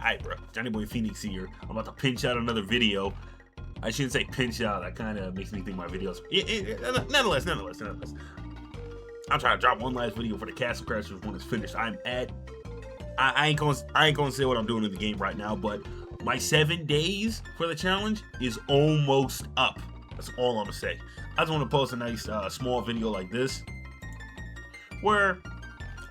Hi, bro. Johnny Boy Phoenix here. I'm about to pinch out another video. I shouldn't say pinch out. That kind of makes me think my videos. Nonetheless. I'm trying to drop one last video for the Castle Crashers when it's finished. I ain't gonna say what I'm doing in the game right now, but my 7 days for the challenge is almost up. That's all I'm gonna say. I just want to post a nice small video like this, where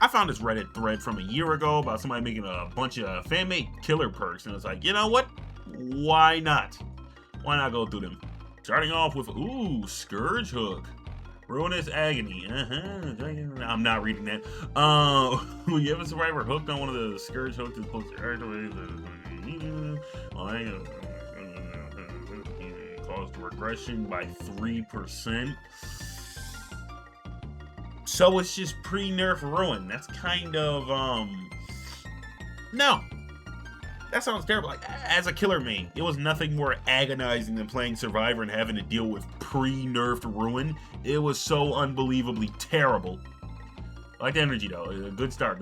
I found this Reddit thread from a year ago about somebody making a bunch of fan-made killer perks, and it's like, you know what? Why not? Why not go through them? Starting off with, ooh, Scourge Hook. Ruinous Agony. I'm not reading that. When you have a survivor hooked on one of the Scourge hooks, it's supposed to activate caused regression by 3%. So it's just pre-nerf ruin. That's kind of no. That sounds terrible. Like, as a killer main, it was nothing more agonizing than playing Survivor and having to deal with pre-nerfed ruin. It was so unbelievably terrible. I like the energy though. Good start.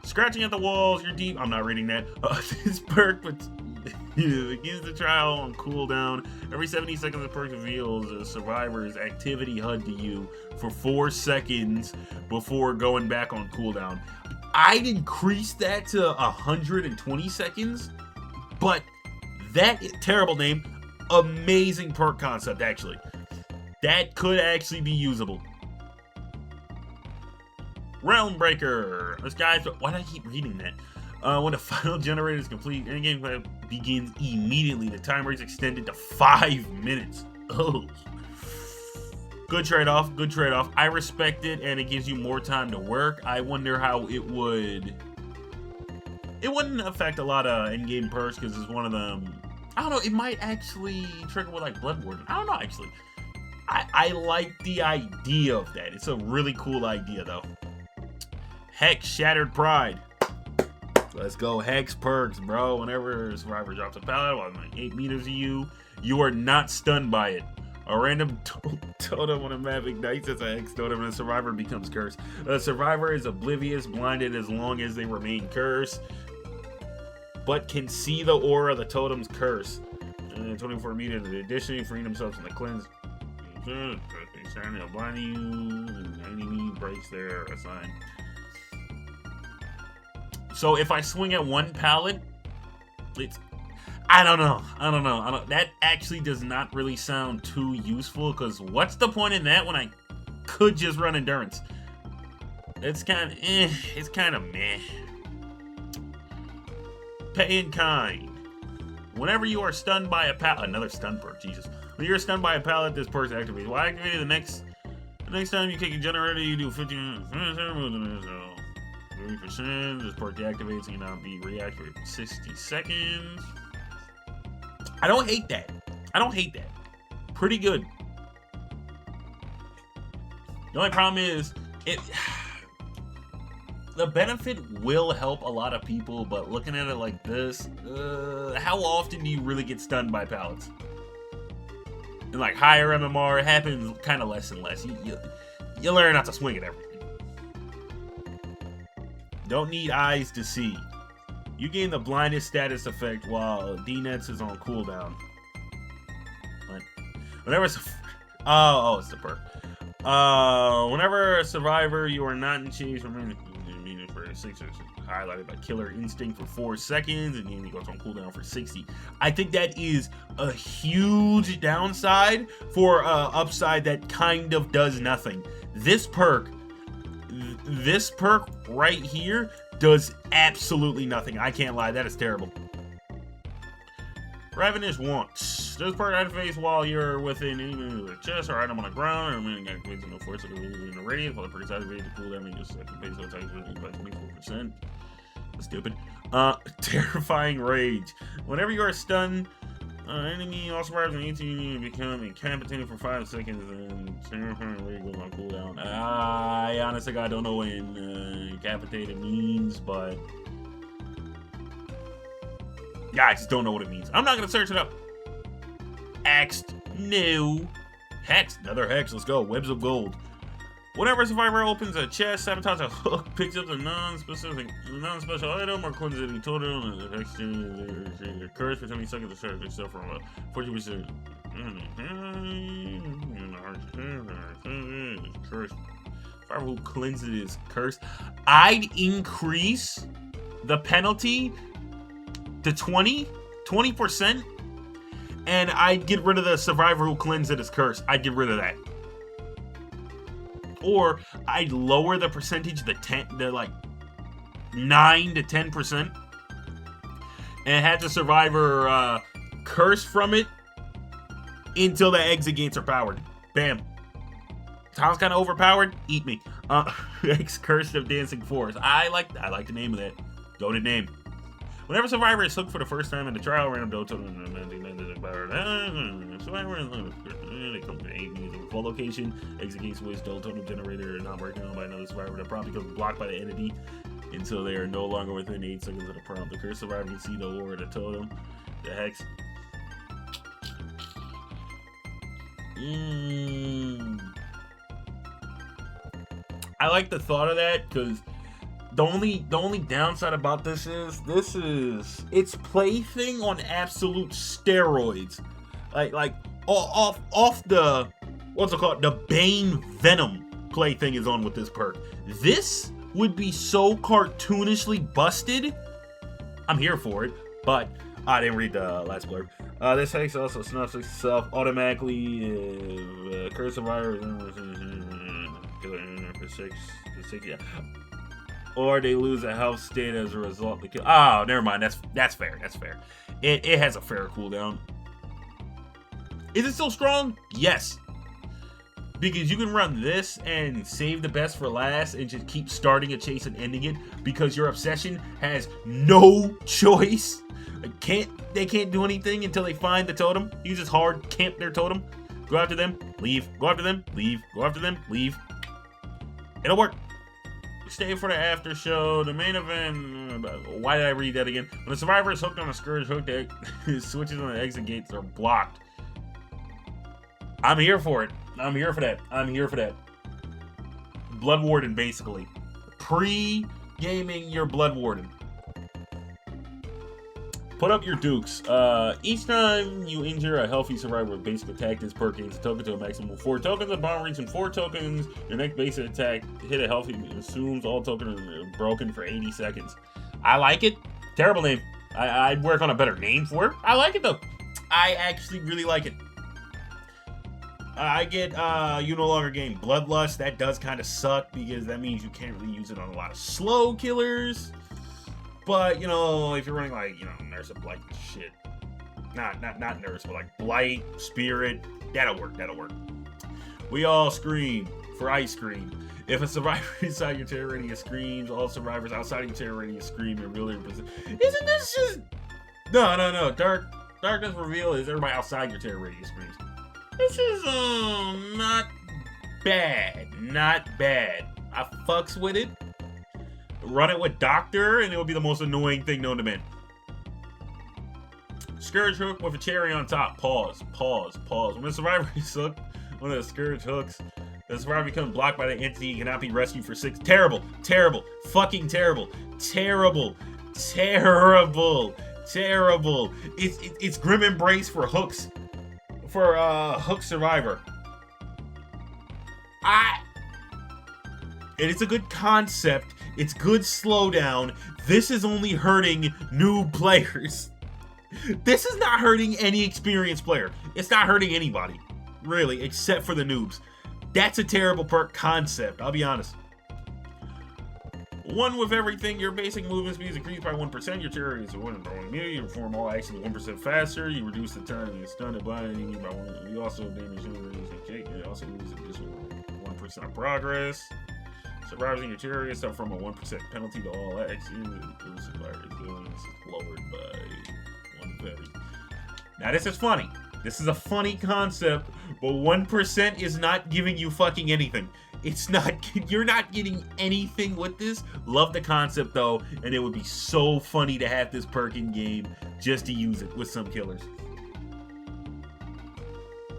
Scratching at the walls, you're deep. I'm not reading that. This perk begins the trial on cooldown. Every 70 seconds, the perk reveals a survivor's activity HUD to you for 4 seconds before going back on cooldown. I'd increase that to 120 seconds, but that terrible name, amazing perk concept actually. That could actually be usable. Realm Breaker. This guy's. Why do I keep reading that? When the final generator is complete, any game begins immediately. The timer is extended to 5 minutes. Oh. Good trade-off. I respect it, and it gives you more time to work. I wonder how it would. It wouldn't affect a lot of in-game perks because it's one of them. I don't know. It might actually trigger with like Blood Warden. I don't know actually. I like the idea of that. It's a really cool idea though. Hex Shattered Pride. Let's go Hex perks, bro. Whenever a survivor drops a pallet while like 8 meters of you, you are not stunned by it. A random totem on a map ignites as a Hex totem and the survivor becomes cursed. The survivor is oblivious, blinded as long as they remain cursed, but can see the aura of the totem's curse. 24 meters. Additionally, freeing themselves from the cleanse. They'll blind you, and the enemy breaks their assign. So if I swing at one pallet, it's. I don't know. That actually does not really sound too useful, because what's the point in that when I could just run endurance? It's kind of It's kind of meh. Pay in kind. Whenever you are stunned by a pallet, another stun perk, Jesus. When you're stunned by a pallet, this perk activates. Well, activate the next time you take a generator, you do 50%. 30%. This perk deactivates and cannot be reactivated for 60 seconds. I don't hate that. Pretty good. The only problem is the benefit will help a lot of people, but looking at it like this, how often do you really get stunned by pallets? And like higher MMR, it happens kind of less and less. You learn not to swing at everything. Don't need eyes to see. You gain the blindness status effect while D-Nets is on cooldown. What? Whenever it's it's the perk. Whenever a survivor, you are not in chase remaining for 6 highlighted by Killer Instinct for 4 seconds, and then he goes on cooldown for 60. I think that is a huge downside for upside that kind of does nothing. This perk right here does absolutely nothing. I can't lie, that is terrible. Ravenous Wants. This perk activates while you're within a chest or item on the ground, or activates no force in the radius. While the perk is activated, the cooldown just activates so attacks by 24%. That's stupid. Terrifying Rage. Whenever you are stunned, enemy all survivors and you become incapacitated for 5 seconds, and Terrifying Rage goes on cooldown. I honestly I don't know what incapacitated means, but yeah, I just don't know what it means. I'm not gonna search it up. Axed, no. Hex, another Hex. Let's go. Webs of Gold. Whenever a survivor opens a chest, sabotage a hook, picks up a non-special item, or cleanses any totem, and exchange curse for 20 seconds to start yourself from a 40%. Curse. Survivor who cleanses is cursed. I'd increase the penalty to 20%, and I'd get rid of the survivor who cleanses it is cursed. I'd get rid of that. Or I'd lower the percentage to like 9 to 10%, and have the survivor curse from it until the exit gates are powered. Bam. Sounds kind of overpowered. Eat me. X Curse of Dancing Forest. I like the name of that. Goated name. Whenever survivor is hooked for the first time in the trial, random full location, exit gate switch, totem generator not working on by another survivor. The prompt becomes blocked by the entity until they are no longer within 8 seconds of the prompt. The cursed survivor can see the lore of the totem, the hex. I like the thought of that, because the only downside about this is its plaything on absolute steroids, like off the what's it called, the Bane Venom plaything is on with this perk. This would be so cartoonishly busted. I'm here for it, but I didn't read the last blurb. This hex also snuffs itself automatically. Curse survivor for 6, yeah. Or they lose a health state as a result of the kill. Oh, never mind. That's fair. That's fair. It has a fair cooldown. Is it still strong? Yes. Because you can run this and save the best for last and just keep starting a chase and ending it, because your obsession has no choice. They can't do anything until they find the totem. You just hard camp their totem. Go after them, leave. Go after them, leave. Go after them, leave. It'll work. Stay for the after show. The main event. Why did I read that again? When the survivor is hooked on a scourge hook, his switches on the exit gates are blocked. I'm here for it. I'm here for that. I'm here for that. Blood Warden, basically. Pre-gaming your Blood Warden. Put up your dukes. Each time you injure a healthy survivor with basic attack, this perk gains a token to a maximum of 4 tokens. Upon reaching 4 tokens, your next basic attack hit a healthy assumes all tokens are broken for 80 seconds. I like it. Terrible name. I'd work on a better name for it. I like it though. I actually really like it. I get you no longer gain Bloodlust. That does kind of suck, because that means you can't really use it on a lot of slow killers. But, you know, if you're running like, you know, Nurse of Blight shit. Not Nurse, but like Blight, Spirit, that'll work. We all scream for ice cream. If a survivor inside your terror radius screams, all survivors outside of your terror radius scream and really represent. Isn't this just... No. Darkness reveal is everybody outside your terror radius screams. This is not bad. I fucks with it. Run it with Doctor, and it will be the most annoying thing known to man. Scourge hook with a cherry on top. Pause. When the survivor is hooked, one of the scourge hooks, the survivor becomes blocked by the entity and cannot be rescued for 6. Terrible. Fucking terrible. Terrible. It's Grim Embrace for hooks. For hook survivor. It's a good concept. It's good slowdown. This is only hurting new players. This is not hurting any experienced player. It's not hurting anybody, really, except for the noobs. That's a terrible perk concept, I'll be honest. One with everything, your basic movement speed is increased by 1%. Your terror is 1 immunity. You perform all actions 1% faster. You reduce the time you stun it by enemy by 1. You also damage you also lose additional 1% of progress. Survivors in your terror suffer from a 1% penalty to all actions. Survivors is lowered by 1 very. Now this is funny. This is a funny concept, but 1% is not giving you fucking anything. It's not, you're not getting anything with this. Love the concept though, and it would be so funny to have this perk in game just to use it with some killers.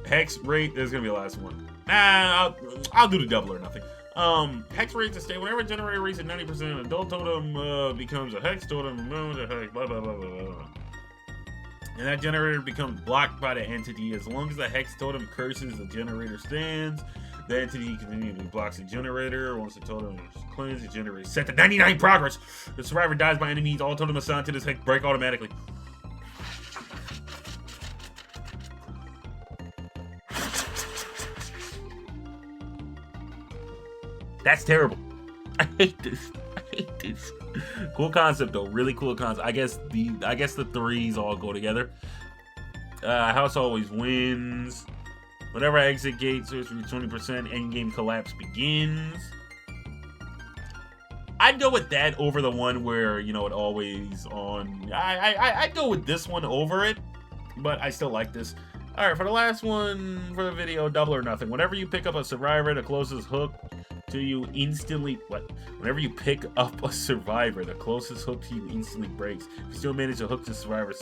Hex rate, there's gonna be the last one. I'll do the double or nothing. Hex rates a state whenever a generator reaches 90%, an adult totem becomes a hex totem, blah, blah, blah, blah, blah. And that generator becomes blocked by the entity. As long as the hex totem curses, the generator stands. The entity continually blocks the generator. Once the totem is cleansed, the generator is set to 99 progress. The survivor dies by enemies. All totem assigned to this hex break automatically. That's terrible. I hate this. I hate this. Cool concept though. Really cool concept. I guess the threes all go together. House always wins. Whenever exit gate search reach 20%, endgame collapse begins. I'd go with that over the one where, you know, it always on. I'd go with this one over it, but I still like this. All right, for the last one for the video, double or nothing. Whenever you pick up a survivor, the closest hook to you instantly whenever you pick up a survivor, the closest hook to you instantly breaks. If you still manage to hook the survivor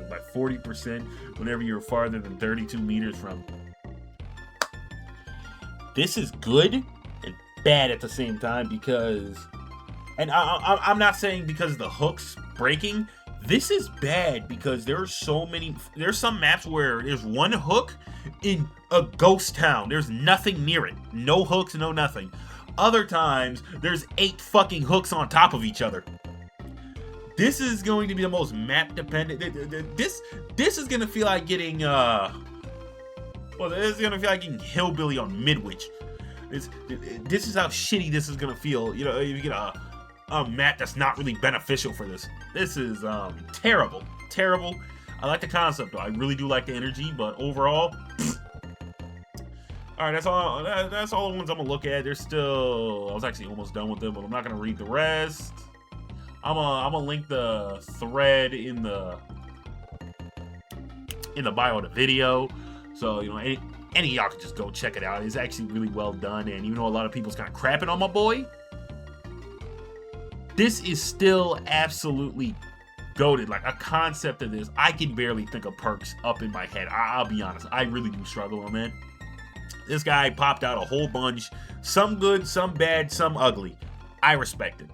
by 40% whenever you're farther than 32 meters from. This is good and bad at the same time because, and I'm not saying because the hook's breaking. This is bad because there's some maps where there's one hook in a ghost town. There's nothing near it. No hooks, no nothing. Other times, there's 8 fucking hooks on top of each other. This is going to be the most map dependent. This is gonna feel like getting this is gonna feel like getting Hillbilly on Midwich. This is how shitty this is gonna feel. You know, you get a map that's not really beneficial for this. This is terrible. I like the concept though. I really do like the energy, but overall, all right, that's all the ones I'm gonna look at. There's still, I was actually almost done with them, but I'm not gonna read the rest. I'm gonna link the thread in the bio of the video, so you know any of y'all can just go check it out. It's actually really well done, and even though a lot of people's kind of crapping on my boy, this is still absolutely goated. Like, a concept of this, I can barely think of perks up in my head. I'll be honest, I really do struggle on that. This guy popped out a whole bunch, some good, some bad, some ugly. I respect it.